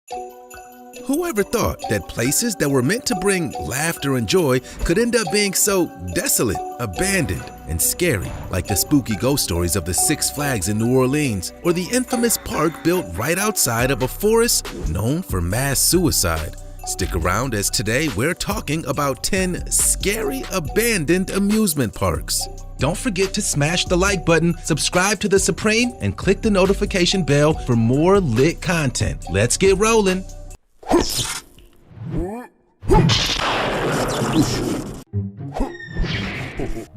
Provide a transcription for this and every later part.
Whoever thought that places that were meant to bring laughter and joy could end up being so desolate, abandoned, and scary, like the spooky ghost stories of the Six Flags in New Orleans, or the infamous park built right outside of a forest known for mass suicide. Stick around, as today we're talking about 10 scary abandoned amusement parks. Don't forget to smash the like button, subscribe to The Supreme, and click the notification bell for more lit content. Let's get rolling.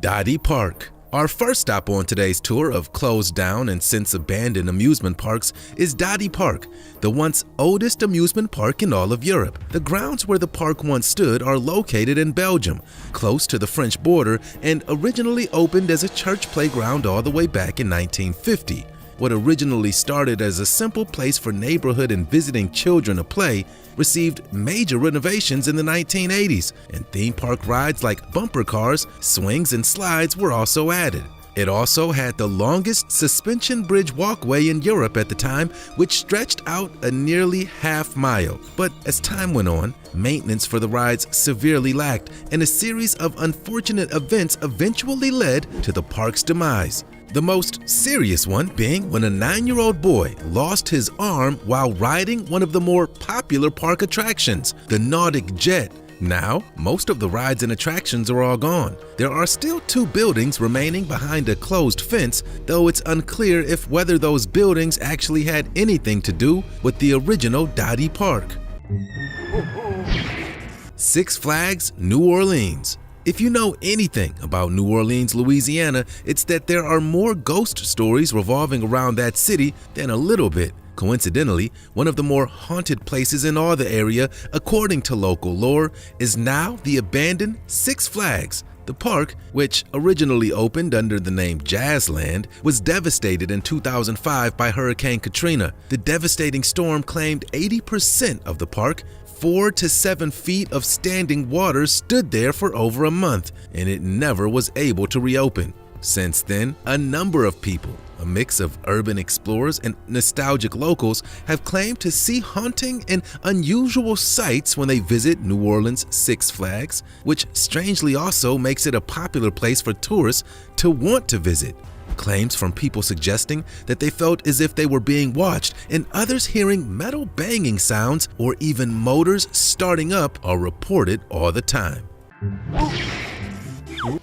Dottie Park. Our first stop on today's tour of closed down and since abandoned amusement parks is Dottie Park, the once oldest amusement park in all of Europe. The grounds where the park once stood are located in Belgium, close to the French border, and originally opened as a church playground all the way back in 1950. What originally started as a simple place for neighborhood and visiting children to play received major renovations in the 1980s, and theme park rides like bumper cars, swings, and slides were also added. It also had the longest suspension bridge walkway in Europe at the time, which stretched out a nearly half-mile. But as time went on, maintenance for the rides severely lacked, and a series of unfortunate events eventually led to the park's demise. The most serious one being when a 9-year-old boy lost his arm while riding one of the more popular park attractions, the Nordic Jet. Now, most of the rides and attractions are all gone. There are still 2 buildings remaining behind a closed fence, though it's unclear if whether those buildings actually had anything to do with the original Dottie Park. Six Flags, New Orleans. If you know anything about New Orleans, Louisiana, it's that there are more ghost stories revolving around that city than a little bit. Coincidentally, one of the more haunted places in all the area, according to local lore, is now the abandoned Six Flags. The park, which originally opened under the name Jazzland, was devastated in 2005 by Hurricane Katrina. The devastating storm claimed 80% of the park. 4 to 7 feet of standing water stood there for over a month, and it never was able to reopen. Since then, a number of people, a mix of urban explorers and nostalgic locals, have claimed to see haunting and unusual sights when they visit New Orleans' Six Flags, which strangely also makes it a popular place for tourists to want to visit. Claims from people suggesting that they felt as if they were being watched, and others hearing metal banging sounds or even motors starting up are reported all the time.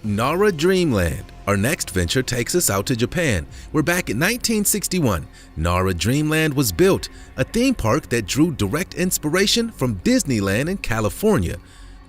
Nara Dreamland. Our next venture takes us out to Japan, where back in 1961, Nara Dreamland was built, a theme park that drew direct inspiration from Disneyland in California.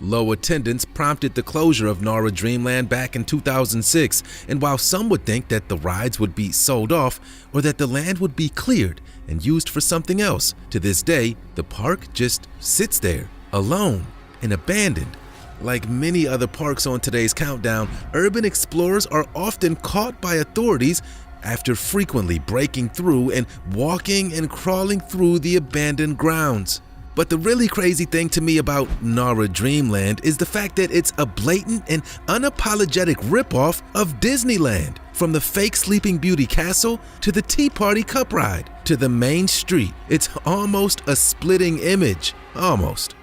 Low attendance prompted the closure of Nara Dreamland back in 2006, and while some would think that the rides would be sold off or that the land would be cleared and used for something else, to this day, the park just sits there, alone and abandoned. Like many other parks on today's countdown, urban explorers are often caught by authorities after frequently breaking through and walking and crawling through the abandoned grounds. But the really crazy thing to me about Nara Dreamland is the fact that it's a blatant and unapologetic ripoff of Disneyland. From the fake Sleeping Beauty castle to the Tea Party Cup ride to the main street, it's almost a splitting image. Almost.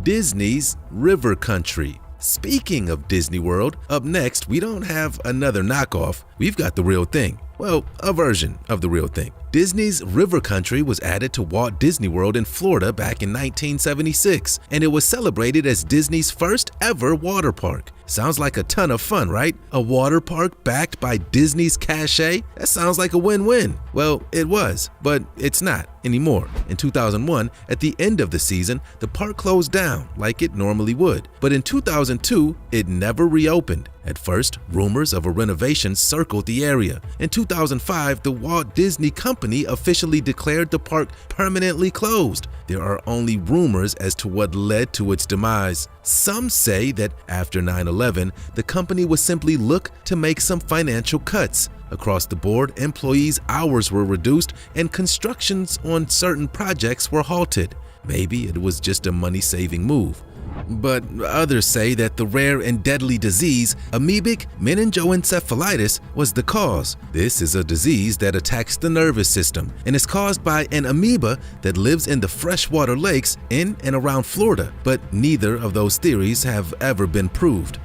Disney's River Country. Speaking of Disney World, up next we don't have another knockoff, we've got the real thing. Well, a version of the real thing. Disney's River Country was added to Walt Disney World in Florida back in 1976, and it was celebrated as Disney's first ever water park. Sounds like a ton of fun, right? A water park backed by Disney's cachet? That sounds like a win-win. Well, it was, but it's not anymore. In 2001, at the end of the season, the park closed down like it normally would. But in 2002, it never reopened. At first, rumors of a renovation circled the area. In 2005, the Walt Disney Company officially declared the park permanently closed. There are only rumors as to what led to its demise. Some say that after 9/11, the company would simply look to make some financial cuts. Across the board, employees' hours were reduced and constructions on certain projects were halted. Maybe it was just a money-saving move. But others say that the rare and deadly disease, amoebic meningoencephalitis, was the cause. This is a disease that attacks the nervous system and is caused by an amoeba that lives in the freshwater lakes in and around Florida, but neither of those theories have ever been proved.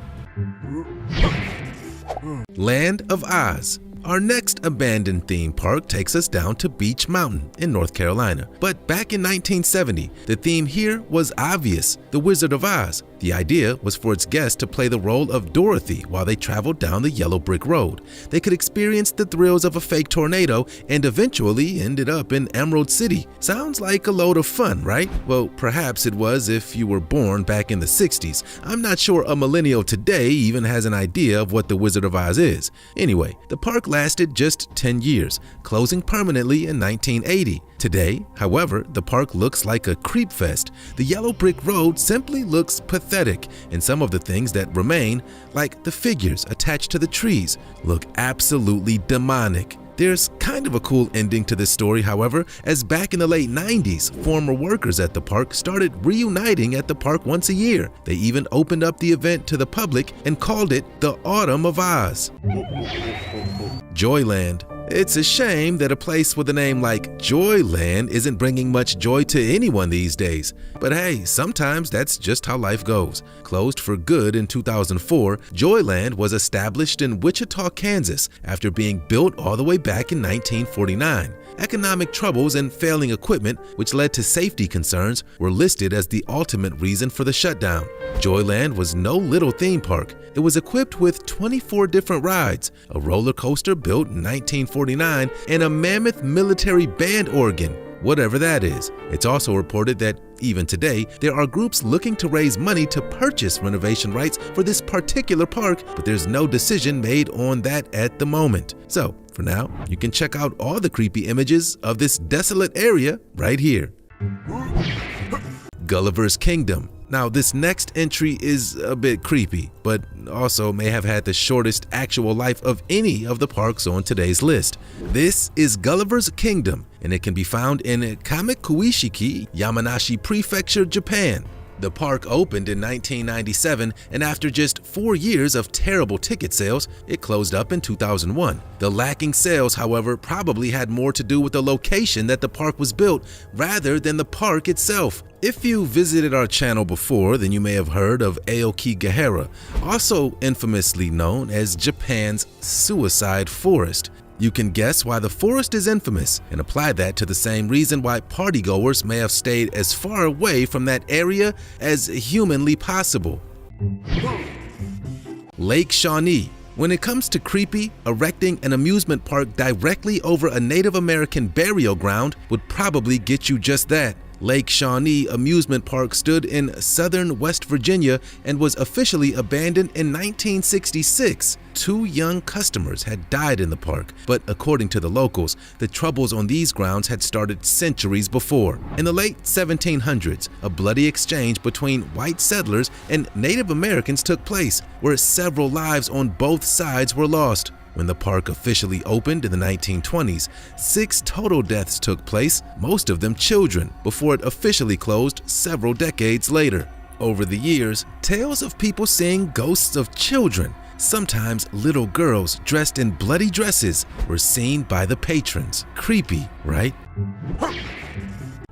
Land of Oz. Our next abandoned theme park takes us down to Beach Mountain in North Carolina. But back in 1970, the theme here was obvious: The Wizard of Oz. The idea was for its guests to play the role of Dorothy while they traveled down the yellow brick road. They could experience the thrills of a fake tornado and eventually ended up in Emerald City. Sounds like a load of fun, right? Well, perhaps it was if you were born back in the 60s. I'm not sure a millennial today even has an idea of what The Wizard of Oz is. Anyway, the park lasted just 10 years, closing permanently in 1980. Today, however, the park looks like a creep fest. The yellow brick road simply looks pathetic, and some of the things that remain, like the figures attached to the trees, look absolutely demonic. There's kind of a cool ending to this story, however, as back in the late 90s, former workers at the park started reuniting at the park once a year. They even opened up the event to the public and called it the Autumn of Oz. Joyland. It's a shame that a place with a name like Joyland isn't bringing much joy to anyone these days. But hey, sometimes that's just how life goes. Closed for good in 2004, Joyland was established in Wichita, Kansas after being built all the way back in 1949. Economic troubles and failing equipment, which led to safety concerns, were listed as the ultimate reason for the shutdown. Joyland was no little theme park. It was equipped with 24 different rides, a roller coaster built in 1949, and a mammoth military band organ, whatever that is. It's also reported that even today, there are groups looking to raise money to purchase renovation rights for this particular park, but there's no decision made on that at the moment. So, for now, you can check out all the creepy images of this desolate area right here. Gulliver's Kingdom. Now, this next entry is a bit creepy, but also may have had the shortest actual life of any of the parks on today's list. This is Gulliver's Kingdom, and it can be found in Kamikuishiki, Yamanashi Prefecture, Japan. The park opened in 1997, and after just 4 years of terrible ticket sales, it closed up in 2001. The lacking sales, however, probably had more to do with the location that the park was built rather than the park itself. If you visited our channel before, then you may have heard of Aokigahara, also infamously known as Japan's Suicide Forest. You can guess why the forest is infamous and apply that to the same reason why partygoers may have stayed as far away from that area as humanly possible. Lake Shawnee. When it comes to creepy, erecting an amusement park directly over a Native American burial ground would probably get you just that. Lake Shawnee Amusement Park stood in southern West Virginia and was officially abandoned in 1966. 2 young customers had died in the park, but according to the locals, the troubles on these grounds had started centuries before. In the late 1700s, a bloody exchange between white settlers and Native Americans took place, where several lives on both sides were lost. When the park officially opened in the 1920s, 6 total deaths took place, most of them children, before it officially closed several decades later. Over the years, tales of people seeing ghosts of children, sometimes little girls dressed in bloody dresses, were seen by the patrons. Creepy, right?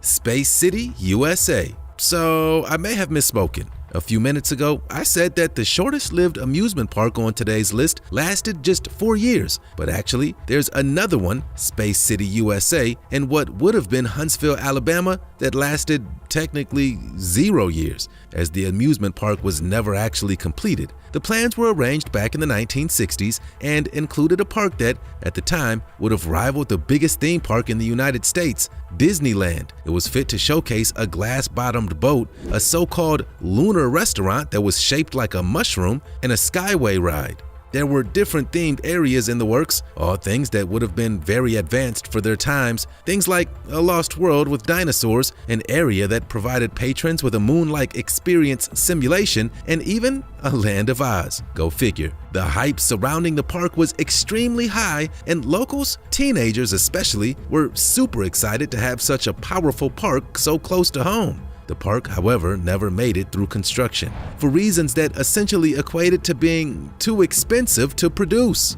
Space City, USA. So, I may have misspoken. A few minutes ago, I said that the shortest-lived amusement park on today's list lasted just 4 years, but actually, there's another one, Space City, USA, in what would have been Huntsville, Alabama, that lasted technically 0 years, as the amusement park was never actually completed. The plans were arranged back in the 1960s and included a park that, at the time, would have rivaled the biggest theme park in the United States, Disneyland. It was fit to showcase a glass-bottomed boat, a so-called lunar restaurant that was shaped like a mushroom, and a skyway ride. There were different themed areas in the works, all things that would have been very advanced for their times. Things like a lost world with dinosaurs, an area that provided patrons with a moon-like experience simulation, and even a Land of Oz. Go figure. The hype surrounding the park was extremely high, and locals, teenagers especially, were super excited to have such a powerful park so close to home. The park, however, never made it through construction for reasons that essentially equated to being too expensive to produce.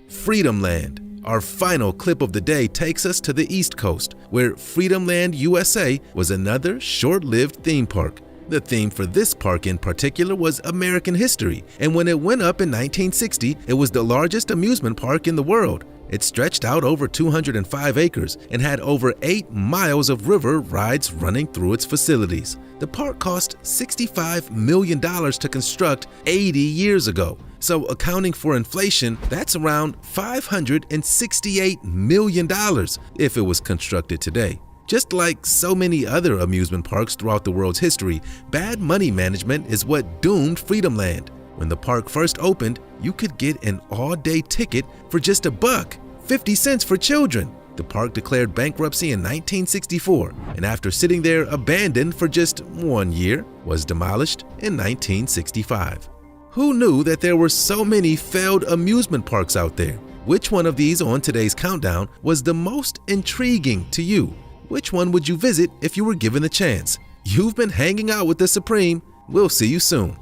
Freedomland. Our final clip of the day takes us to the East Coast, where Freedomland USA was another short-lived theme park. The theme for this park in particular was American history, and when it went up in 1960, it was the largest amusement park in the world. It stretched out over 205 acres and had over 8 miles of river rides running through its facilities. The park cost $65 million to construct 80 years ago. So accounting for inflation, that's around $568 million if it was constructed today. Just like so many other amusement parks throughout the world's history, bad money management is what doomed Freedomland. When the park first opened, you could get an all-day ticket for just $1, 50 cents for children. The park declared bankruptcy in 1964, and after sitting there abandoned for just 1 year, was demolished in 1965. Who knew that there were so many failed amusement parks out there? Which one of these on today's countdown was the most intriguing to you? Which one would you visit if you were given the chance? You've been hanging out with the Supreme. We'll see you soon.